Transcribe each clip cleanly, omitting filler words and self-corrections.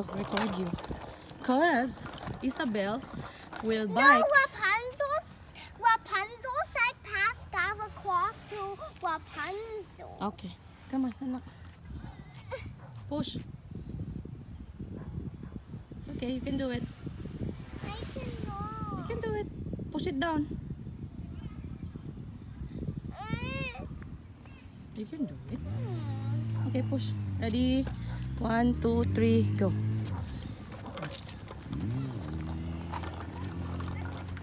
record you. Cause Isabel will No, bike. Rapunzel said Pascal across to Rapunzel. Okay, come on, anak. Push. It's okay, you can do it. I cannot. You can do it. Push it down. You can do it. Okay, push. Ready? 1, 2, 3, go.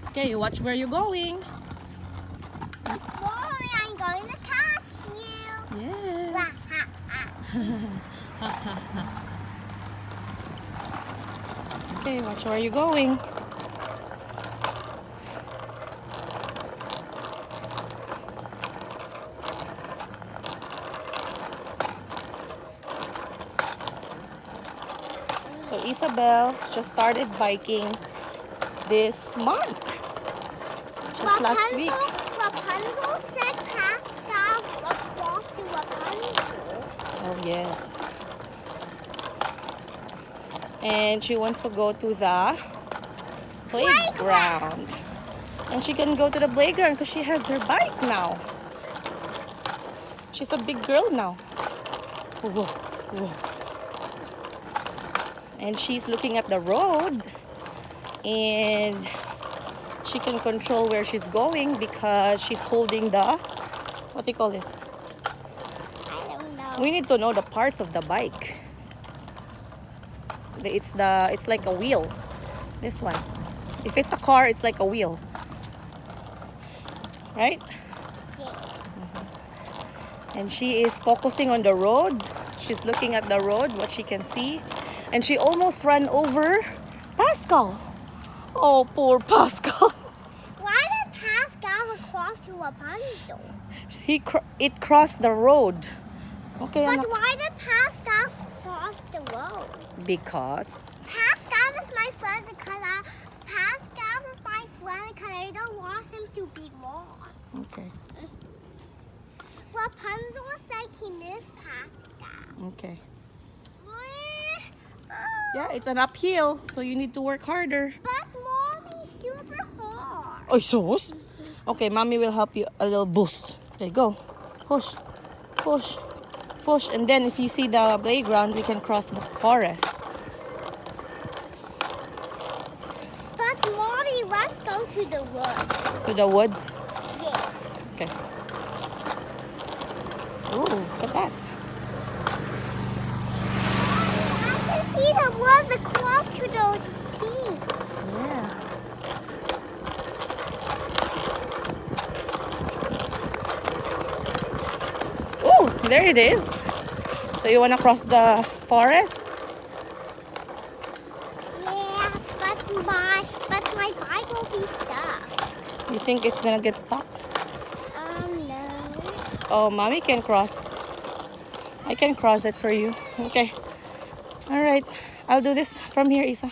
Okay, watch where you're going. Mommy, I'm going to catch you. Yes. Okay, watch where you're going. So Isabel just started biking this month. Just last week. Rapunzel said Pascal across to Rapunzel. Oh yes. And she wants to go to the playground. And she can go to the playground because she has her bike now. She's a big girl now. Whoa, whoa. And she's looking at the road. And she can control where she's going because she's holding the, what do you call this? I don't know. We need to know the parts of the bike. It's like a wheel. This one. If it's a car, it's like a wheel. Right? Yeah. And she is focusing on the road. She's looking at the road, what she can see. And she almost ran over Pascal. Oh, poor Pascal. Why did Pascal across to Rapunzel? It crossed the road. Okay, But anak. why did Pascal cross the road? Because Pascal is my friend because I don't want him to be lost. okay. Rapunzel said he missed Pascal. Okay. Yeah, it's an uphill, so you need to work harder. But Mommy's super hard. Oh, sus. Okay, mommy will help you a little boost. Okay, go. Push, push, push. And then if you see the playground, we can cross the forest. But Mommy, let's go to the woods. To the woods. Yeah. Okay. Ooh, look at that. I can see the woods across to the peak. Yeah. Ooh, there it is. So you want to cross the forest? Yeah, but my bike will be stuck. You think it's gonna get stuck? No. Oh, mommy can cross. I can cross it for you. Okay. All right. I'll do this from here, Isa.